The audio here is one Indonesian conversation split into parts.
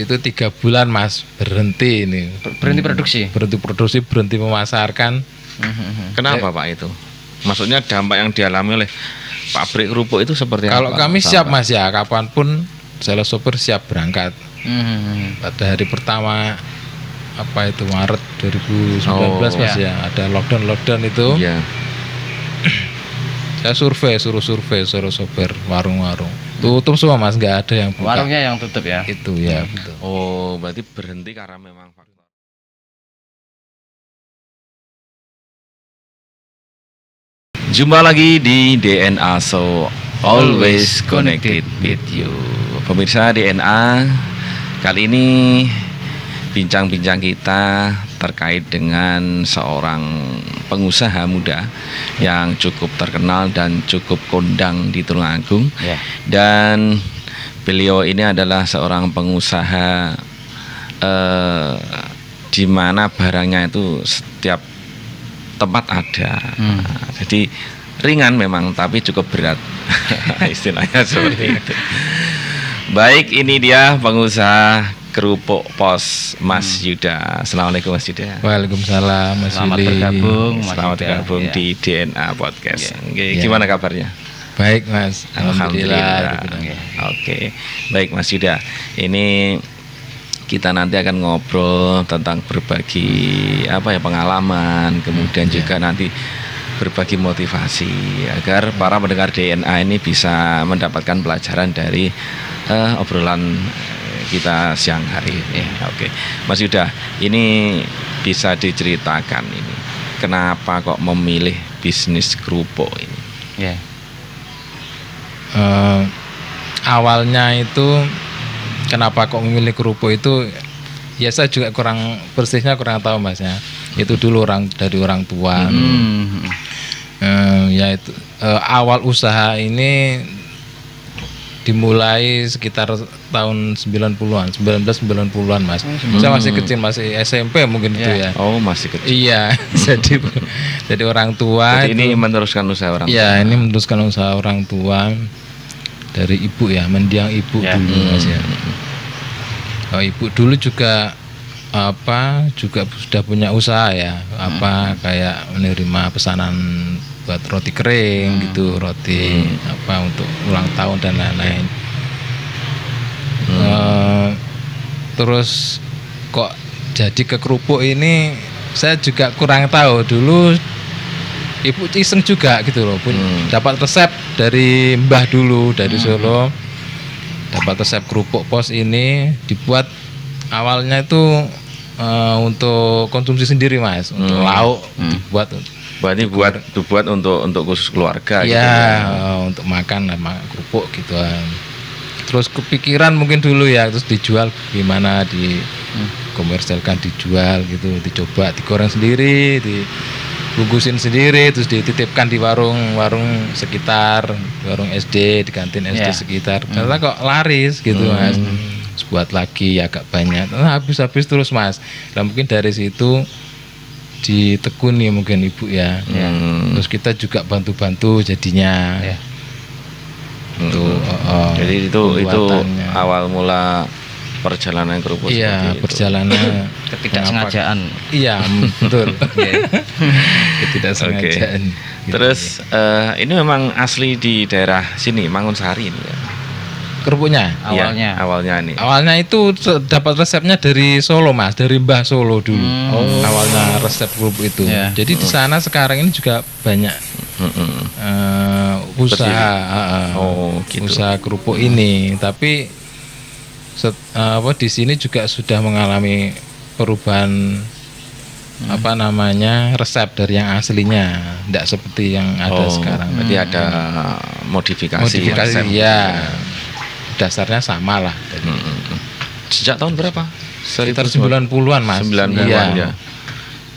itu 3 bulan Mas berhenti ini. Berhenti produksi. Berhenti produksi, berhenti memasarkan. Kenapa Pak itu? Maksudnya dampak yang dialami oleh pabrik kerupuk itu seperti Kalau apa? kami siap Mas ya, kapanpun sales sopir siap berangkat. Pada hari pertama apa itu Maret 2019 Mas ya, ada lockdown itu. Iya. Saya suruh sopir warung-warung. Tutup semua Mas, nggak ada yang buka. Warungnya yang tutup ya. Itu ya. Betul. Oh, berarti berhenti karena memang faktor. Jumpa lagi di DNA, so always connected with you. Pemirsa DNA, kali ini bincang-bincang kita terkait dengan seorang pengusaha muda yang cukup terkenal dan cukup kondang di Tulungagung. Dan beliau ini adalah seorang pengusaha di mana barangnya itu setiap tempat ada. Jadi ringan memang tapi cukup berat. Istilahnya seperti itu. Baik, ini dia pengusaha kerupuk Pos, Mas Yuda. Assalamualaikum Mas Yuda. Waalaikumsalam Mas Selamat Yuli. bergabung. Selamat bergabung di DNA Podcast. Gimana kabarnya? Baik Mas. Alhamdulillah. Oke. Baik Mas Yuda. Ini kita nanti akan ngobrol tentang berbagi pengalaman, kemudian juga nanti berbagi motivasi agar para pendengar DNA ini bisa mendapatkan pelajaran dari obrolan kita siang hari ini. Oke. Mas Yuda, ini bisa diceritakan ini kenapa kok memilih bisnis kerupuk ini? Awalnya itu kenapa kok memilih kerupuk itu ya saya juga persisnya kurang tahu Mas ya. Itu dulu dari orang tua. Yaitu awal usaha ini dimulai sekitar tahun 1990-an Mas. Saya masih kecil, masih SMP mungkin itu ya. Oh, masih kecil. Iya, jadi orang tua. Jadi ini meneruskan usaha orang tua. Iya, ini meneruskan usaha orang tua dari ibu ya, mendiang ibu dulu Mas ya. Ibu dulu juga juga sudah punya usaha ya, kayak menerima pesanan buat roti kering gitu, roti untuk ulang tahun dan lain-lain. Terus kok jadi ke kerupuk ini saya juga kurang tahu. Dulu ibu iseng juga gitu loh, dapat resep dari mbah dulu dari Solo, dapat resep kerupuk Pos ini dibuat awalnya itu untuk konsumsi sendiri Mas, untuk lauk dibuat. Berarti dibuat untuk khusus keluarga gitu ya. Untuk makan kerupuk gitu. Terus kepikiran mungkin dulu ya, terus dijual gimana, dikomersialkan, dijual gitu, dicoba digoreng sendiri, dibungkusin sendiri, terus dititipkan di warung sekitar, warung SD, di kantin SD sekitar. Ternyata kok laris gitu Mas. Terus buat lagi agak banyak, habis terus Mas. Dan mungkin dari situ ditekuni mungkin ibu ya. Terus kita juga bantu-bantu jadinya. Jadi itu awal mula perjalanan kerupuk. Iya, perjalanan ketidaksengajaan. Iya, betul. Ketidaksengajaan. Gitu. Terus ini memang asli di daerah sini, Mangunsari ini ya. Kerupuknya awalnya itu dapat resepnya dari Solo Mas, dari Mbah Solo dulu. Awalnya resep kerupuk itu. Jadi di sana sekarang ini juga banyak usaha usaha kerupuk ini, tapi di sini juga sudah mengalami perubahan resep dari yang aslinya, tidak seperti yang ada sekarang. Berarti ada modifikasi ya. Dasarnya sama lah. Sejak tahun berapa? Sekitar 90-an Mas. 90-an ya.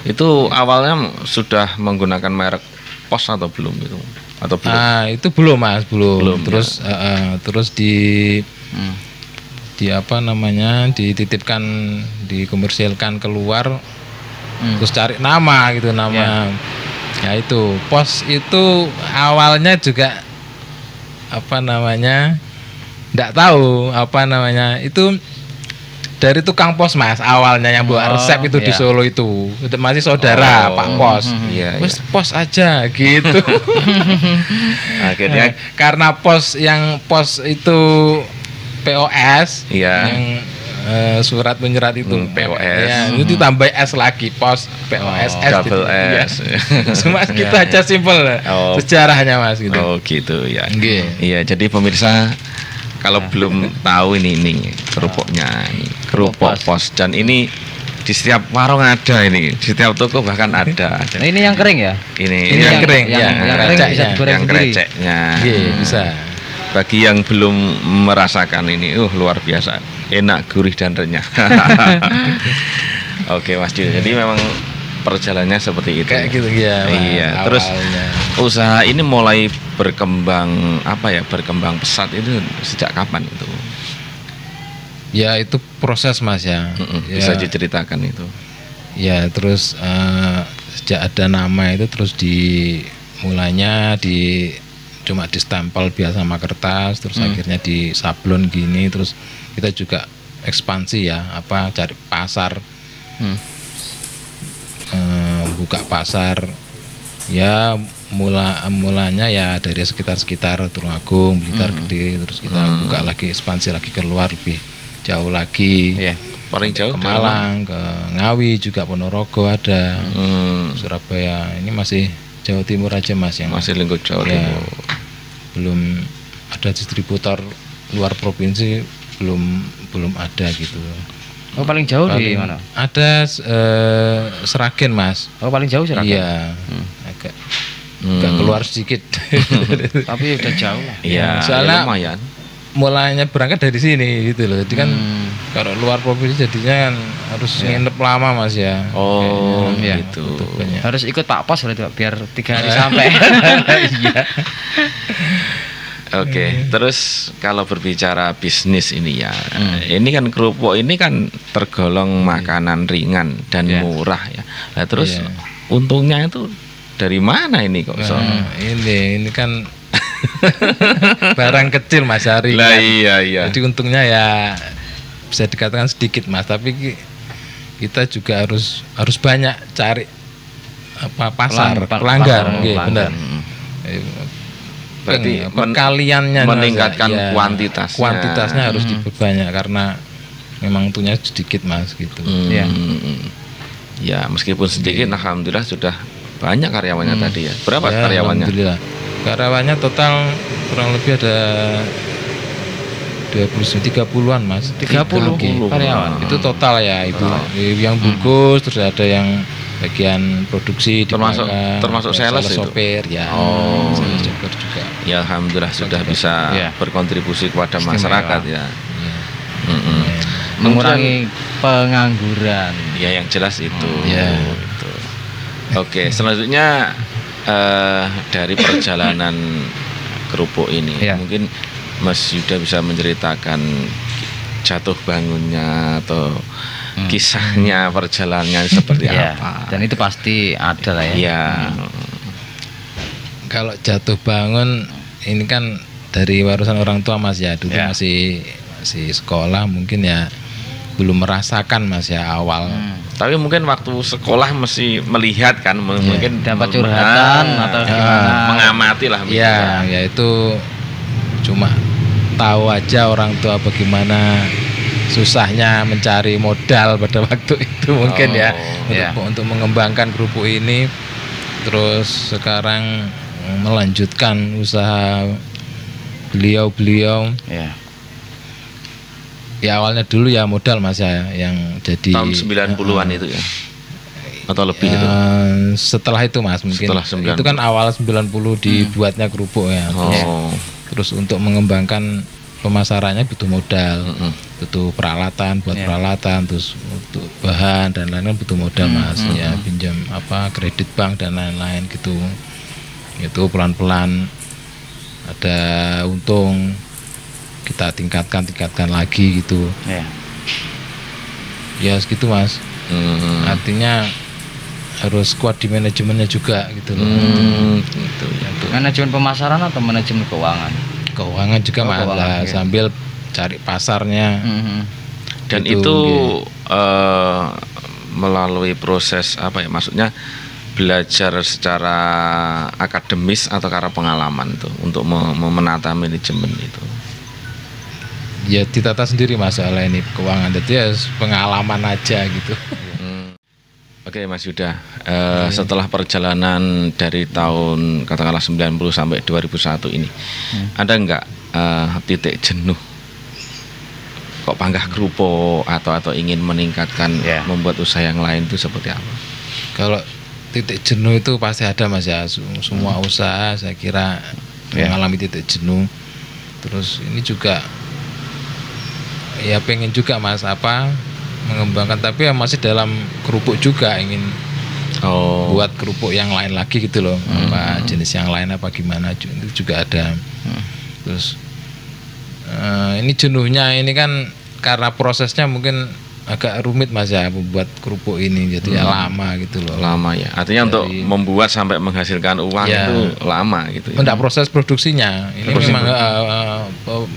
Itu awalnya sudah menggunakan merek Pos atau belum itu? Atau belum? Itu belum Mas, belum. Terus terus dititipkan, dikomersialkan keluar. Terus cari nama gitu, ya itu Pos itu awalnya juga nggak tahu itu dari tukang pos Mas, awalnya yang bawa resep itu di iya. Solo itu masih saudara Pak Pos. Iya, Wes pos aja gitu. Akhirnya Karena pos itu POS, Iya. yang surat menyurat itu POS. ya, itu ditambah S lagi, pos POS S double gitu. S. Ya. Cuma gitu aja simpel Oh. sejarahnya Mas gitu. Oh gitu ya. Nggih. Iya, jadi pemirsa kalau belum tahu ini kerupuknya, ini kerupuk pos, dan ini di setiap warung ada ini, di setiap toko bahkan ada. Nah, ini yang kering ya? Ini Ini yang kering, yang ya, kering bisa kreceknya. digoreng yang sendiri. kreceknya. Nggih, bisa. Bagi yang belum merasakan ini, luar biasa, enak, gurih dan renyah. Oke Mas Dio, jadi memang perjalanannya seperti itu. Kayak gitu ya. Mas, Iya, terus awalnya. usaha ini mulai berkembang berkembang pesat itu sejak kapan itu? Ya itu proses Mas ya. Bisa Ya, diceritakan itu. ya terus sejak ada nama itu terus mulainya cuma di stempel biasa sama kertas, terus akhirnya di sablon gini, terus kita juga ekspansi ya, cari pasar, buka pasar, ya mulanya ya dari sekitar Tulungagung, Blitar Gede, terus kita buka lagi, ekspansi lagi keluar lebih jauh lagi, Iya. Paling jauh ke Malang, ke Ngawi juga, Ponorogo ada, Hmm, Surabaya. Ini masih Jawa Timur aja Mas yang masih lingkup Jawa ya, Timur. belum ada distributor luar provinsi, belum ada gitu. Oh, paling jauh di mana? Ada Seragen Mas. Oh, paling jauh Seragen. Iya, agak keluar sedikit. Tapi udah jauh lah. Iya, Soalnya- ya lumayan. Mulainya berangkat dari sini gitu loh. Jadi kan kalau luar provinsi jadinya kan harus nginep lama Mas ya. Oh, Iya. gitu. Banyak. Harus ikut Pak Pos berarti Pak, biar 3 hari sampai. Iya. Oke, terus kalau berbicara bisnis ini ya, ini kan kerupuk ini kan tergolong makanan ringan dan Iya. murah ya. Nah, terus Iya. untungnya itu dari mana ini kok? Nah, ini kan barang kecil Mas Ari. Lah kan. iya. Jadi untungnya ya bisa dikatakan sedikit Mas, tapi kita juga harus banyak cari pasar, pelanggan, nggih, benar. Berarti perkaliannya meningkatkan ya, kuantitasnya. Kuantitasnya harus diperbanyak karena memang untungnya sedikit Mas gitu. Iya. Ya, meskipun sedikit, alhamdulillah sudah banyak karyawannya tadi ya. Berapa Ya, karyawannya? Alhamdulillah. Karyawannya total kurang lebih ada 30-an Mas. 30 Nggih. karyawan. Itu total ya itu. Yang bungkus, terus ada yang bagian produksi di Termasuk- belakang, termasuk ada sales itu? sopir ya. Oh. Sales sopir juga. Ya alhamdulillah sudah bisa Iya. berkontribusi kepada Istimewa. masyarakat ya. Mm-mm. Mengurangi pengangguran. Ya yang jelas itu. Ya. Itu. Oke, selanjutnya dari perjalanan kerupuk ini, Iya. mungkin Mas Yuda bisa menceritakan jatuh bangunnya atau kisahnya perjalanannya seperti Iya. apa? Dan itu pasti ada lah ya. Iya. Kalau jatuh bangun ini kan dari warisan orang tua Mas ya. Dulu Ya. masih sekolah mungkin ya belum merasakan Mas ya awal. Tapi mungkin waktu sekolah masih melihat kan, mungkin Dapat curhatan atau gimana? mengamati lah. mungkin. Ya, ya itu cuma tahu aja orang tua bagaimana susahnya mencari modal pada waktu itu mungkin ya ya. untuk mengembangkan kerupuk ini. Terus sekarang melanjutkan usaha beliau. Iya. Ya awalnya dulu ya modal Mas ya yang jadi Tahun 90-an itu ya. Atau lebih itu. setelah itu Mas mungkin Setelah 90. itu kan awal 90 dibuatnya kerupuk ya. Oh. Terus untuk mengembangkan pemasarannya butuh modal, butuh peralatan, buat peralatan, terus untuk bahan dan lain-lain butuh modal Mas ya, pinjam kredit bank dan lain-lain gitu. Itu pelan-pelan ada untung, kita tingkatkan lagi gitu. Iya. Ya segitu Mas. Artinya harus kuat di manajemennya juga gitu loh. Gitu ya. Manajemen pemasaran atau manajemen keuangan? Keuangan juga Mas keuangan, lah, iya. sambil cari pasarnya. Dan Gitu, itu nggih. melalui proses apa ya? Maksudnya belajar secara akademis atau karena pengalaman tuh untuk menata manajemen itu. Ya ditata sendiri masalah ini keuangan, jadi ya pengalaman aja gitu. Oke Mas Yuda, setelah perjalanan dari tahun katakanlah 90 sampai 2001 ini, ada nggak titik jenuh? Kok panggah kerupuk atau ingin meningkatkan membuat usaha yang lain itu seperti apa? Kalau titik jenuh itu pasti ada Mas ya. Semua usaha saya kira mengalami titik jenuh. Terus ini juga ya pengen juga Mas mengembangkan, tapi ya masih dalam kerupuk juga, ingin buat kerupuk yang lain lagi gitu loh. Apa jenis yang lain apa gimana itu juga ada. Terus ini jenuhnya ini kan karena prosesnya mungkin agak rumit Mas ya, membuat kerupuk ini jadi ya lama gitu loh. Lama ya, artinya untuk membuat sampai menghasilkan uang itu lama gitu ya. Enggak, proses produksinya ini memang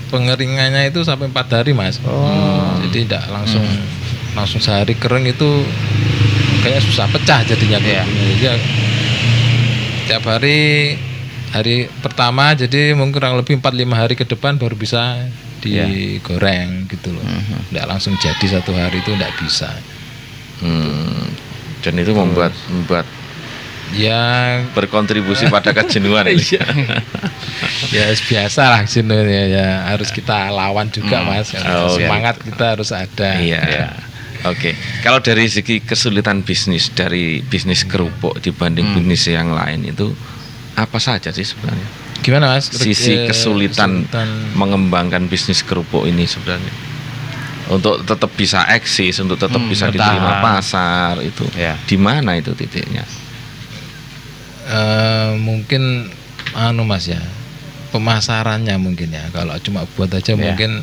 pengeringannya itu sampai 4 hari Mas. Jadi tidak langsung sehari kering, itu kayaknya susah pecah jadinya kerupuknya. Jadi tiap hari pertama jadi mungkin kurang lebih 4-5 hari ke depan baru bisa digoreng gitu loh. Enggak langsung jadi satu hari, itu enggak bisa. Dan itu membuat ya berkontribusi pada kejenuhan. Ya biasa lah jenuhnya ya, harus kita lawan juga Mas. Semangat kita harus ada. Iya. Oke. Kalau dari segi kesulitan bisnis, dari bisnis kerupuk dibanding bisnis yang lain itu apa saja sih sebenarnya? Gimana Mas? Sisi kesulitan mengembangkan bisnis kerupuk ini sebenarnya, untuk tetap bisa eksis, untuk tetap bisa diterima pasar itu, di mana itu titiknya? Mungkin Mas ya, pemasarannya mungkin ya. Kalau cuma buat aja mungkin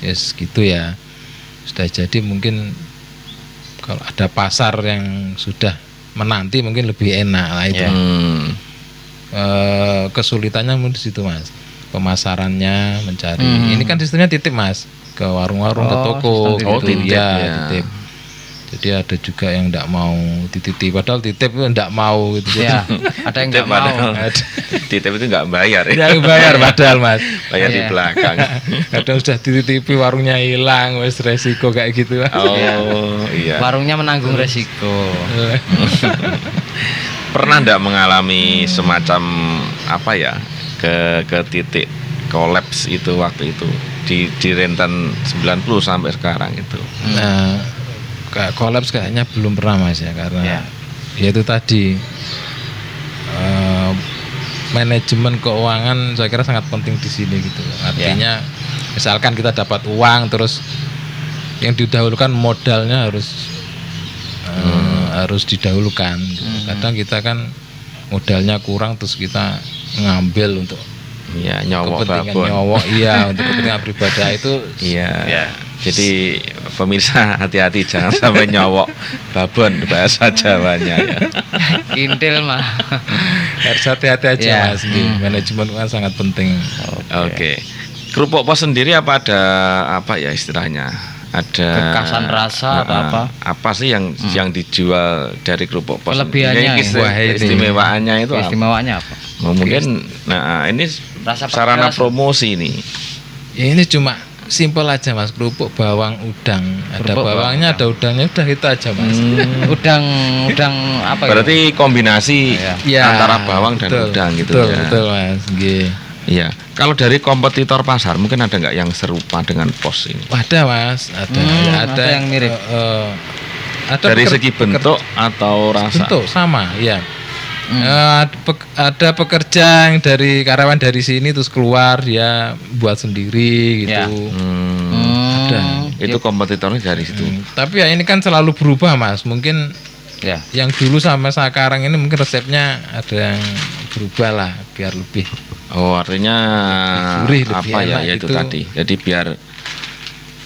ya segitu ya, sudah jadi. Mungkin kalau ada pasar yang sudah menanti mungkin lebih enak lah itu. Kesulitannya mungkin di situ Mas, pemasarannya, mencari. Ini kan sistemnya titip Mas, ke warung-warung, ke toko gitu. Titip, titip. Jadi ada juga yang enggak mau dititip, padahal titip itu enggak mau gitu. Ada yang enggak mau. Titip itu enggak bayar ya. Enggak bayar padahal Mas. Bayar di belakang. Kadang sudah dititipi warungnya hilang, wes resiko kayak gitu. Iya. Warungnya menanggung resiko. Pernah enggak mengalami semacam apa ya, ke titik kolaps itu waktu itu di rentan 90 sampai sekarang itu? Nah, kolaps kayaknya belum pernah Mas ya, karena ya itu tadi manajemen keuangan saya kira sangat penting di sini gitu. Artinya misalkan kita dapat uang, terus yang didahulukan modalnya harus didahulukan gitu. Kadang kita kan modalnya kurang, terus kita ngambil untuk kepentingan nyowok untuk kepentingan pribadi itu. Jadi pemirsa hati-hati, jangan sampai nyowok babon bahasa Jawanya ya. Kintil mah. Harus hati-hati aja Mas. Manajemen kan sangat penting. Oke. Kerupuk pos sendiri apa ada apa ya istilahnya? Ada kekasan rasa atau apa? Apa sih yang dijual dari kerupuk pos? Kelebihannya, istimewaannya itu apa? Mungkin ini sarana promosi ini. Ya ini cuma simpel aja Mas, kerupuk bawang udang. Ada bawangnya, ada udangnya, udah itu aja Mas. Udang apa? Berarti kombinasi antara bawang dan udang gitu ya. Betul Mas. Iya. Kalau dari kompetitor pasar mungkin ada nggak yang serupa dengan pos ini? Ada Mas, ada yang mirip. Dari segi bentuk atau rasa? Bentuk sama, ya. Ada pekerja yang dari karyawan dari sini terus keluar dia buat sendiri gitu. Ada. Itu kompetitornya dari situ. Tapi ya ini kan selalu berubah Mas. Mungkin yang dulu sampai sekarang ini mungkin resepnya ada yang berubah lah biar lebih. Artinya lebih apa ya itu gitu. tadi. Jadi biar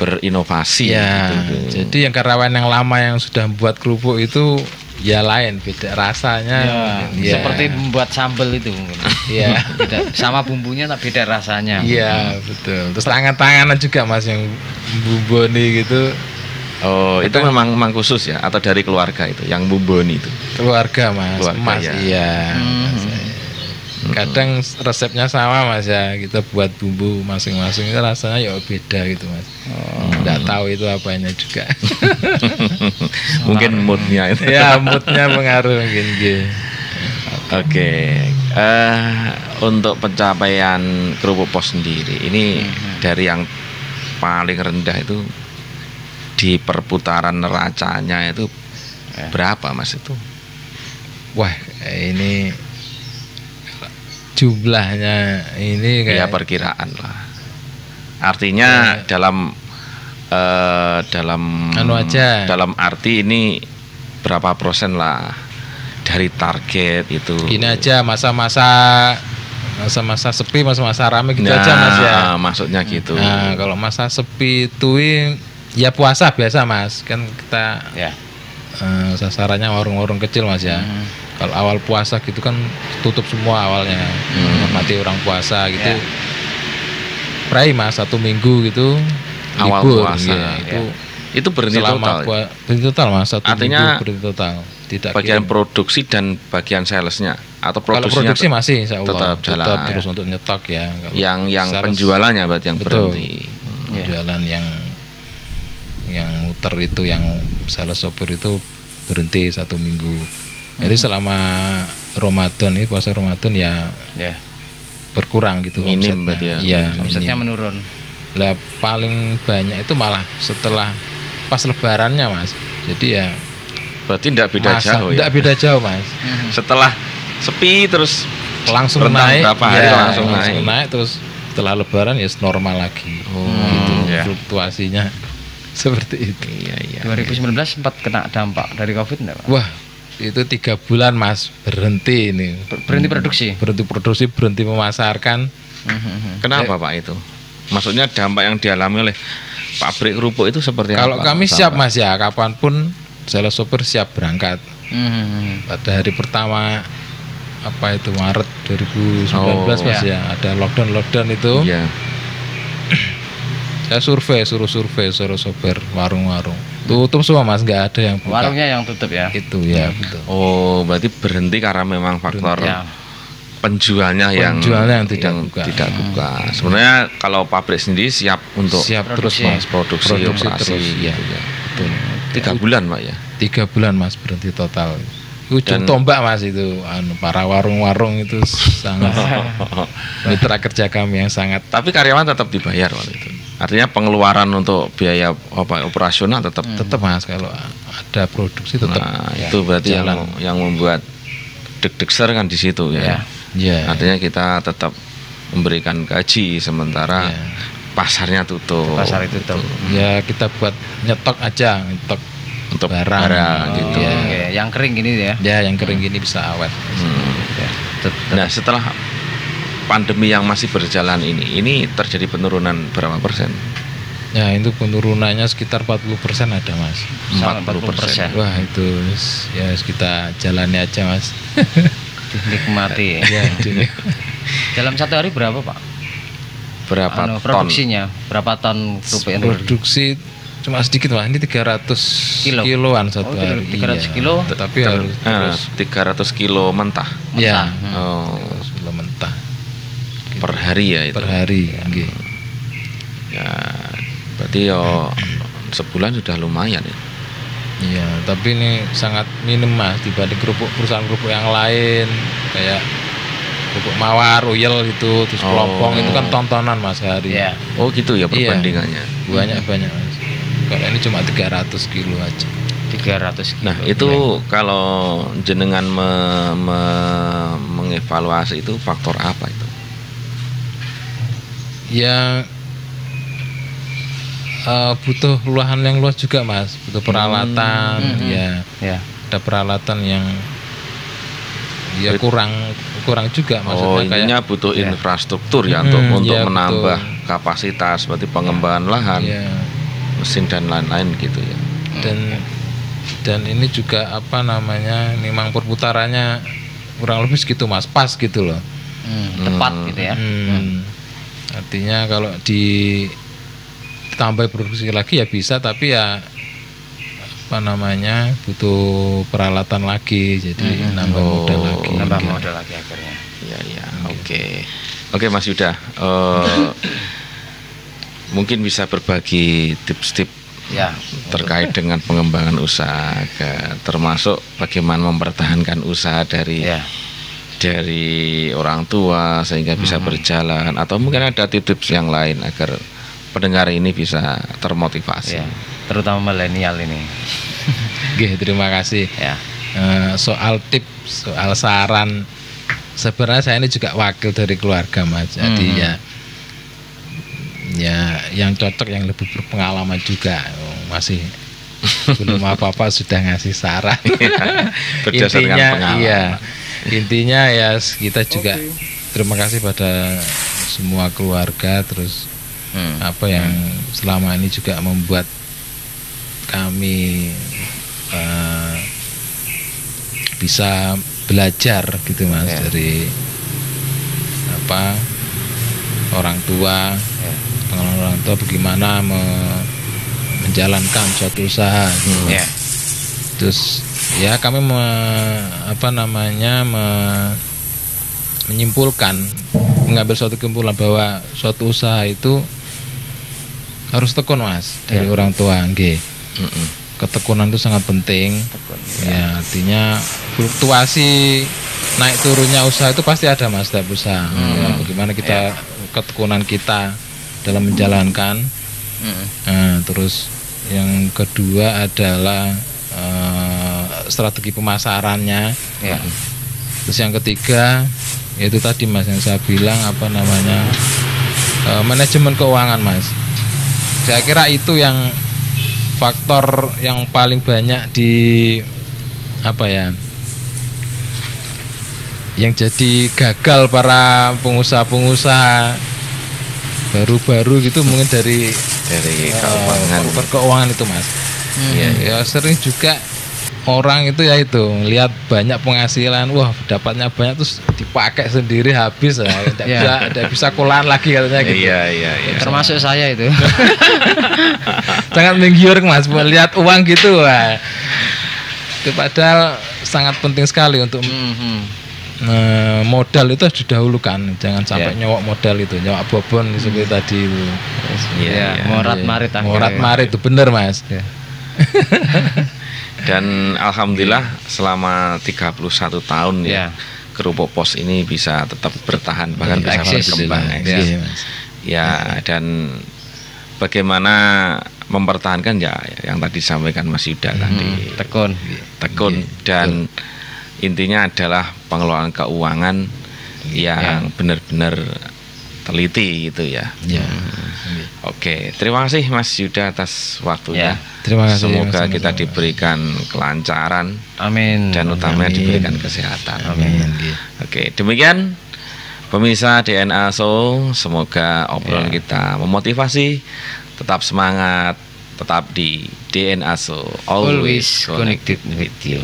berinovasi gitu. Jadi yang karyawan yang lama yang sudah membuat kerupuk itu ya lain, beda rasanya. Seperti membuat sambal itu mungkin. Beda, sama bumbunya tapi beda rasanya. Iya, betul. Terus tangan-tanganan juga Mas yang bumboni gitu. Oh, itu memang khusus ya atau dari keluarga itu yang bumboni itu? Keluarga Mas. Keluarga, Mas ya. iya. Mas. Kadang resepnya sama Mas ya. Kita buat bumbu masing-masing itu rasanya ya beda gitu Mas. Nggak tahu itu apanya juga. Mungkin moodnya itu. Ya moodnya pengaruh mungkin gitu. Oke, untuk pencapaian kerupuk pos sendiri ini dari yang paling rendah itu di perputaran neracanya itu berapa Mas itu? Wah ini jumlahnya ini Ya kayak perkiraan lah. Artinya dalam anu aja. dalam arti ini berapa persen lah dari target itu? Gini aja masa-masa sepi, masa-masa rame gitu aja Mas ya. Maksudnya gitu. Nah, kalau masa sepi itu ya puasa biasa Mas. Kan kita Ya. sasarannya warung-warung kecil Mas ya. Kalau awal puasa gitu kan tutup semua awalnya. Mati orang puasa gitu. Ya. Pray Mas 1 minggu gitu. Awal libur, puasa. ya. Itu berhenti total. Berhenti total Mas. 1 Artinya minggu berhenti total. Tidak bagian kirim. produksi dan bagian salesnya atau Kalau produksinya produksi masih insya Allah tetap jalan. terus untuk nyetok ya. Kalau yang sales- penjualannya berarti yang Betul. berhenti. Penjualan yang muter itu yang sales sopir itu berhenti 1 minggu. Jadi selama Ramadan ini puasa Ramadan ya Ya. berkurang gitu. Minim omsetnya. berarti ya. Iya, Omsetnya minim. menurun. Lah paling banyak itu malah setelah pas lebarannya Mas. Jadi ya Berarti tidak beda jauh ya. tidak beda jauh Mas. Setelah sepi terus Langsung rentang naik. berapa hari ya, langsung naik. terus setelah lebaran ya normal lagi. Gitu ya. fluktuasinya seperti itu. Iya. 2019 sempat kena dampak dari Covid enggak, Pak? Wah, itu 3 bulan Mas berhenti ini. Berhenti produksi. Berhenti produksi, berhenti memasarkan. Kenapa Pak itu? Maksudnya dampak yang dialami oleh pabrik kerupuk itu seperti Kalau apa? kami Pak? siap Mas ya, kapanpun sales sopir siap berangkat. Pada hari pertama apa itu Maret 2019 Mas ya, ada lockdown itu. Iya. Saya suruh sopir warung-warung. Tutup semua Mas, nggak ada yang buka. Warungnya yang tutup ya. Itu ya, betul. Oh, berarti berhenti karena memang faktor Ya. penjualnya yang tidak buka. tidak buka. Sebenarnya kalau pabrik sendiri siap untuk Siap terus Produksi. Mas, produksi operasi terus, ya. gitu ya. Betul. 3 bulan Pak ya. 3 bulan Mas berhenti total. Ujung Dan- tombak Mas itu, para warung-warung itu sangat mitra kerja kami yang sangat. Tapi karyawan tetap dibayar waktu itu. Artinya pengeluaran untuk biaya operasional tetap. Tetap Mas kalau ada produksi tetap. Nah, itu berarti jalan. yang membuat deg-degser kan di situ ya. Ya. Artinya kita tetap memberikan gaji sementara Ya. pasarnya tutup. Pasar itu tutup. Ya kita buat nyetok aja, nyetok Untuk barang, gitu. Ya. Oke, yang kering gini ya. Ya yang kering gini bisa awet. Ya. Nah, setelah pandemi yang masih berjalan ini terjadi penurunan berapa persen? Ya itu penurunannya sekitar 40% ada Mas. Sampai 40%. Wah itu ya kita jalani aja Mas. Dinikmati. Ya, ini. Dalam 1 hari berapa, Pak? Berapa ton? Produksinya berapa ton kerupuk yang diproduksi? Produksi cuma sedikit Mas, ini 300 Kilo. kiloan satu Oh, hari. 300 kilo. Tetapi harus terus 300 kilo mentah ya oh, sebelum mentah per hari ya itu. per hari. Nggih. Ya, berarti yo sebulan sudah lumayan ya. Iya, tapi ini sangat minim Mas dibanding perusahaan kerupuk yang lain kayak kerupuk mawar, uyel gitu, terus kelompong itu kan tontonan Mas sehari. Ya. Oh gitu ya perbandingannya. Banyak Mas. Kalau ini cuma 300 kilo aja. 300 kilo. Nah itu kalau jenengan mengevaluasi itu faktor apa itu? Ya butuh lahan yang luas juga Mas, butuh peralatan. Ya Ya. ada peralatan yang ya kurang juga Oh maksudnya intinya butuh infrastruktur ya untuk ya, menambah betul. kapasitas, berarti pengembangan lahan, ya mesin dan lain-lain gitu ya. dan ini juga apa namanya memang perputarannya kurang lebih segitu Mas, pas gitu loh. Tepat gitu ya. Artinya kalau ditambah produksi lagi ya bisa, tapi ya apa namanya butuh peralatan lagi, jadi nambah modal lagi. Nambah modal lagi akhirnya. Iya, oke Mas Yuda, mungkin bisa berbagi tips-tips Ya, terkait dengan pengembangan usaha, termasuk bagaimana mempertahankan usaha dari orang tua sehingga bisa berjalan, atau mungkin ada tips yang lain agar pendengar ini bisa termotivasi. ya, terutama milenial ini. Oke, terima kasih. Ya. Soal tips, soal saran, sebenarnya saya ini juga wakil dari keluarga Mas. Jadi ya yang cocok, yang lebih berpengalaman juga, masih belum apa-apa sudah ngasih saran. Intinya ya kita juga terima kasih pada semua keluarga, terus apa yang selama ini juga membuat kami bisa belajar gitu Mas, dari apa orang tua, pengalaman orang tua bagaimana menjalankan suatu usaha. Terus ya kami menyimpulkan, mengambil suatu kesimpulan bahwa suatu usaha itu harus tekun Mas, dari orang tua. Ketekunan itu sangat penting. Ya, artinya fluktuasi naik turunnya usaha itu pasti ada Mas, setiap usaha. Ya, bagaimana kita ketekunan kita dalam menjalankan. Terus yang kedua adalah strategi pemasarannya. Terus yang ketiga yaitu tadi Mas yang saya bilang manajemen keuangan Mas. Saya kira itu yang faktor yang paling banyak yang jadi gagal para pengusaha baru-baru gitu, mungkin dari keuangan itu Mas. Ya sering juga orang itu lihat banyak penghasilan, wah dapatnya banyak, terus dipakai sendiri habis, tidak bisa kulaan lagi katanya gitu. Iya. Termasuk saya itu. Sangat menggiur Mas melihat uang gitu, wah. Itu padahal sangat penting sekali untuk modal itu harus didahulukan, jangan sampai nyowok modal itu, nyowok bobon seperti tadi itu. Morat marit itu bener Mas. Dan alhamdulillah selama 31 tahun Kerupuk Pos ini bisa tetap bertahan, bahkan bisa berkembang. Dan bagaimana mempertahankan yang tadi disampaikan Mas Yuda tadi, tekun dan intinya adalah pengelolaan keuangan yang benar-benar teliti gitu ya. Oke, terima kasih Mas Yuda atas waktunya. Terima kasih. Semoga kita diberikan kelancaran. Amin. Dan utamanya diberikan kesehatan. Amin. Oke, demikian pemirsa DNA Show. Semoga obrolan kita memotivasi. Tetap semangat, tetap di DNA Show. Always connected with you.